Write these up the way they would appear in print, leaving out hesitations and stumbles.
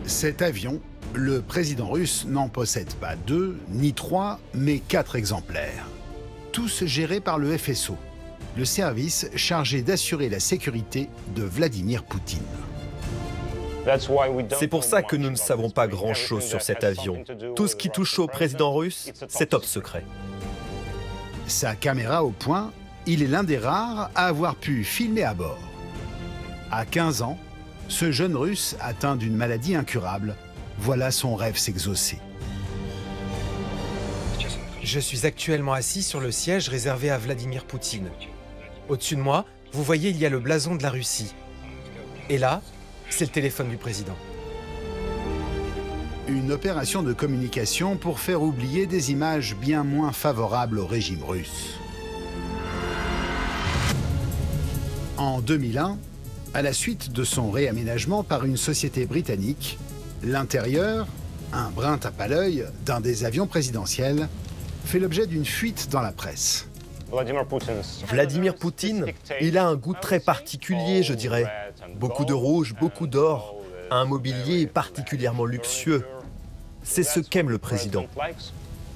Cet avion, le président russe n'en possède pas 2 ni 3, mais 4 exemplaires. Tous gérés par le FSO, le service chargé d'assurer la sécurité de Vladimir Poutine. C'est pour ça que nous ne savons pas grand-chose sur cet avion. Tout ce qui touche au président russe, c'est top secret. Sa caméra au point, il est l'un des rares à avoir pu filmer à bord. À 15 ans, ce jeune Russe atteint d'une maladie incurable, voilà son rêve s'exaucer. Je suis actuellement assis sur le siège réservé à Vladimir Poutine. Au-dessus de moi, vous voyez, il y a le blason de la Russie. Et là, c'est le téléphone du président. Une opération de communication pour faire oublier des images bien moins favorables au régime russe. En 2001, à la suite de son réaménagement par une société britannique, l'intérieur, un brin tape à l'œil d'un des avions présidentiels, fait l'objet d'une fuite dans la presse. Vladimir Poutine, il a un goût très particulier, je dirais. Beaucoup de rouge, beaucoup d'or, un mobilier particulièrement luxueux. C'est ce qu'aime le président.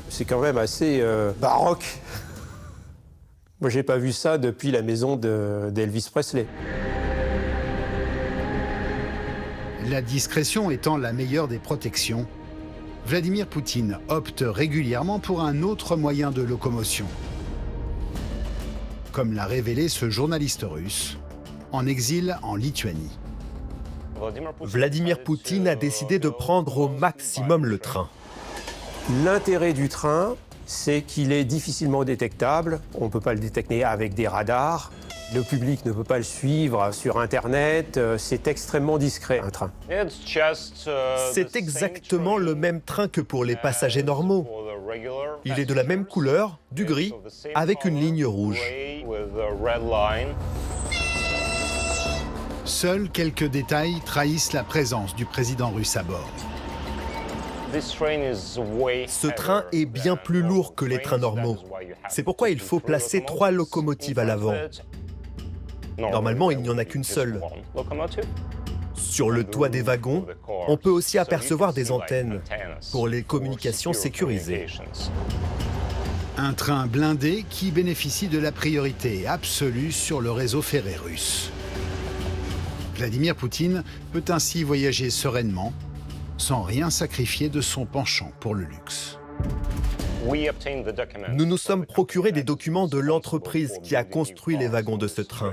C'est quand même assez baroque. Moi, j'ai pas vu ça depuis la maison d'Elvis Presley. La discrétion étant la meilleure des protections, Vladimir Poutine opte régulièrement pour un autre moyen de locomotion. Comme l'a révélé ce journaliste russe, en exil en Lituanie. Vladimir Poutine a décidé de prendre au maximum le train. L'intérêt du train, c'est qu'il est difficilement détectable. On ne peut pas le détecter avec des radars. Le public ne peut pas le suivre sur Internet. C'est extrêmement discret, un train. C'est exactement le même train que pour les passagers normaux. Il est de la même couleur, du gris, avec une ligne rouge. Seuls quelques détails trahissent la présence du président russe à bord. Ce train est bien plus lourd que les trains normaux. C'est pourquoi il faut placer 3 locomotives à l'avant. Normalement, il n'y en a qu'une seule. Sur le toit des wagons, on peut aussi apercevoir des antennes pour les communications sécurisées. Un train blindé qui bénéficie de la priorité absolue sur le réseau ferré russe. Vladimir Poutine peut ainsi voyager sereinement, sans rien sacrifier de son penchant pour le luxe. Nous nous sommes procurés des documents de l'entreprise qui a construit les wagons de ce train.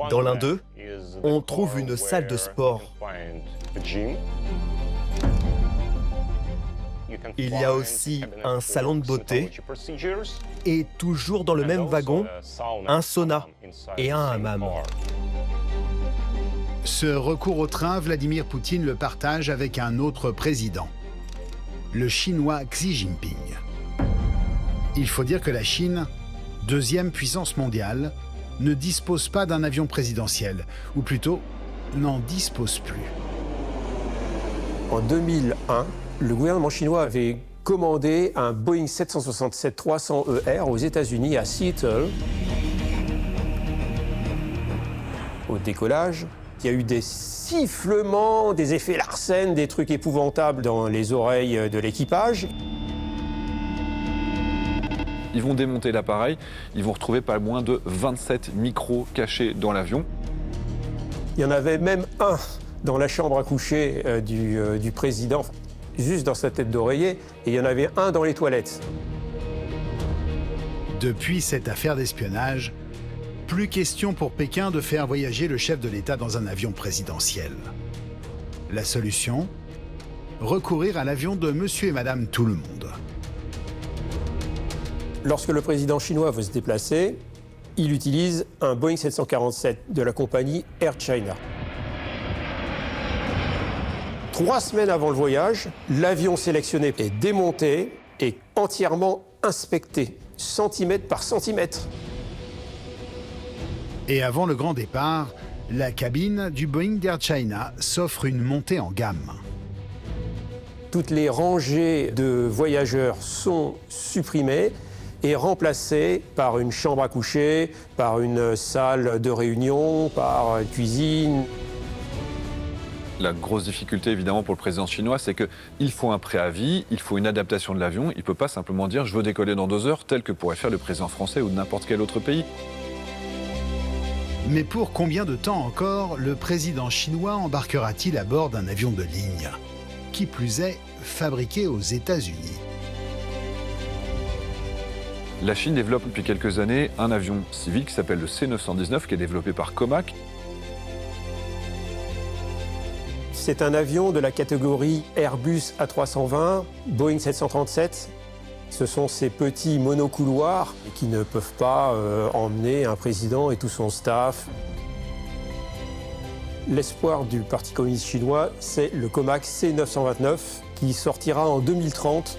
Dans l'un d'eux, on trouve une salle de sport. Il y a aussi un salon de beauté et toujours dans le même wagon, un sauna et un hammam. Ce recours au train, Vladimir Poutine le partage avec un autre président, le Chinois Xi Jinping. Il faut dire que la Chine, deuxième puissance mondiale, ne dispose pas d'un avion présidentiel, ou plutôt, n'en dispose plus. En 2001, le gouvernement chinois avait commandé un Boeing 767-300ER aux États-Unis à Seattle. Au décollage, il y a eu des sifflements, des effets Larsen, des trucs épouvantables dans les oreilles de l'équipage. Ils vont démonter l'appareil, ils vont retrouver pas moins de 27 micros cachés dans l'avion. Il y en avait même un dans la chambre à coucher du président, juste dans sa tête d'oreiller, et il y en avait un dans les toilettes. Depuis cette affaire d'espionnage, plus question pour Pékin de faire voyager le chef de l'État dans un avion présidentiel. La solution ? Recourir à l'avion de monsieur et madame tout le monde. Lorsque le président chinois veut se déplacer, il utilise un Boeing 747 de la compagnie Air China. 3 semaines avant le voyage, l'avion sélectionné est démonté et entièrement inspecté, centimètre par centimètre. Et avant le grand départ, la cabine du Boeing d'Air China s'offre une montée en gamme. Toutes les rangées de voyageurs sont supprimées et remplacées par une chambre à coucher, par une salle de réunion, par une cuisine. La grosse difficulté, évidemment, pour le président chinois, c'est qu'il faut un préavis, il faut une adaptation de l'avion. Il ne peut pas simplement dire « je veux décoller dans 2 heures », tel que pourrait faire le président français ou de n'importe quel autre pays. Mais pour combien de temps encore le président chinois embarquera-t-il à bord d'un avion de ligne? Qui plus est, fabriqué aux États-Unis. La Chine développe depuis quelques années un avion civil qui s'appelle le C919, qui est développé par Comac. C'est un avion de la catégorie Airbus A320, Boeing 737. Ce sont ces petits monocouloirs qui ne peuvent pas emmener un président et tout son staff. L'espoir du Parti communiste chinois, c'est le Comac C929 qui sortira en 2030.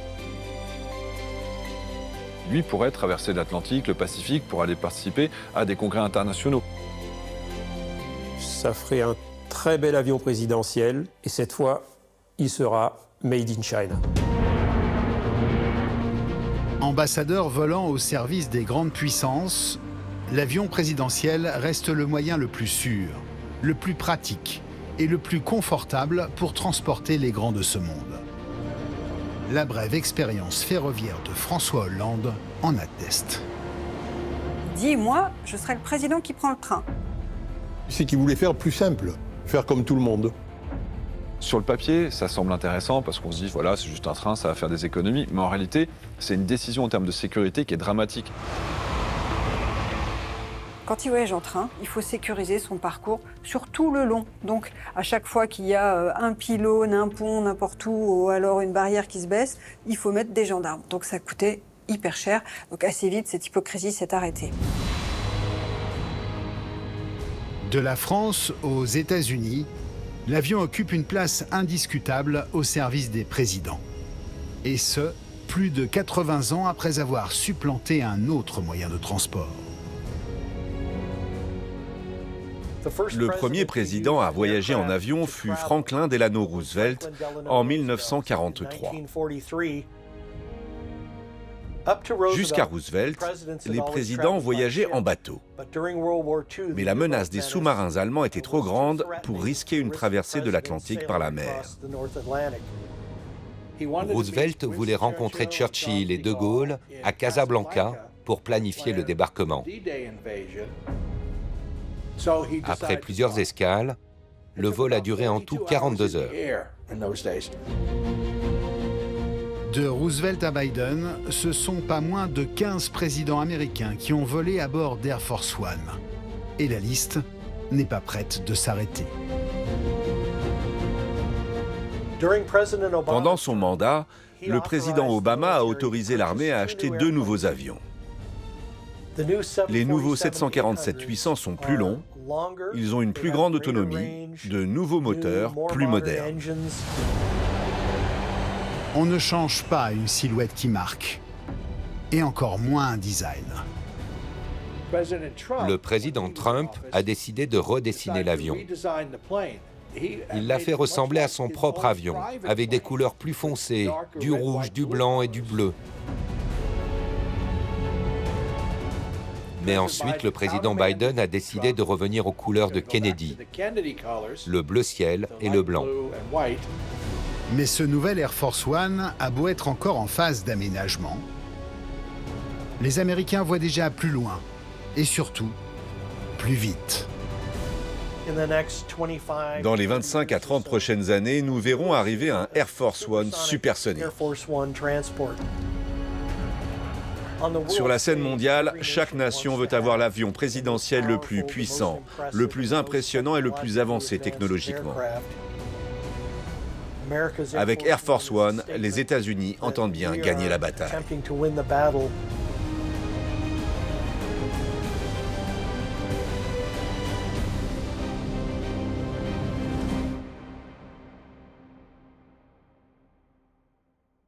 Lui pourrait traverser l'Atlantique, le Pacifique, pour aller participer à des congrès internationaux. Ça ferait un très bel avion présidentiel, et cette fois, il sera made in China. Ambassadeur volant au service des grandes puissances, l'avion présidentiel reste le moyen le plus sûr, le plus pratique et le plus confortable pour transporter les grands de ce monde. La brève expérience ferroviaire de François Hollande en atteste. Dis-moi, je serai le président qui prend le train. C'est qu'il voulait faire plus simple, faire comme tout le monde. Sur le papier, ça semble intéressant parce qu'on se dit, voilà, c'est juste un train, ça va faire des économies. Mais en réalité, c'est une décision en termes de sécurité qui est dramatique. Quand il voyage en train, il faut sécuriser son parcours sur tout le long. Donc, à chaque fois qu'il y a un pylône, un pont, n'importe où, ou alors une barrière qui se baisse, il faut mettre des gendarmes. Donc, ça coûtait hyper cher. Donc, assez vite, cette hypocrisie s'est arrêtée. De la France aux États-Unis, l'avion occupe une place indiscutable au service des présidents. Et ce, plus de 80 ans après avoir supplanté un autre moyen de transport. Le premier président à voyager en avion fut Franklin Delano Roosevelt en 1943. Jusqu'à Roosevelt, les présidents voyageaient en bateau. Mais la menace des sous-marins allemands était trop grande pour risquer une traversée de l'Atlantique par la mer. Roosevelt voulait rencontrer Churchill et De Gaulle à Casablanca pour planifier le débarquement. Après plusieurs escales, le vol a duré en tout 42 heures. De Roosevelt à Biden, ce sont pas moins de 15 présidents américains qui ont volé à bord d'Air Force One. Et la liste n'est pas prête de s'arrêter. Pendant son mandat, le président Obama a autorisé l'armée à acheter 2 nouveaux avions. Les nouveaux 747-800 sont plus longs, ils ont une plus grande autonomie, de nouveaux moteurs plus modernes. On ne change pas une silhouette qui marque, et encore moins un design. Le président Trump a décidé de redessiner l'avion. Il l'a fait ressembler à son propre avion, avec des couleurs plus foncées, du rouge, du blanc et du bleu. Mais ensuite, le président Biden a décidé de revenir aux couleurs de Kennedy, le bleu ciel et le blanc. Mais ce nouvel Air Force One a beau être encore en phase d'aménagement, les Américains voient déjà plus loin et surtout plus vite. Dans les 25 à 30 prochaines années, nous verrons arriver un Air Force One supersonique. Sur la scène mondiale, chaque nation veut avoir l'avion présidentiel le plus puissant, le plus impressionnant et le plus avancé technologiquement. Avec Air Force One, les États-Unis entendent bien gagner la bataille.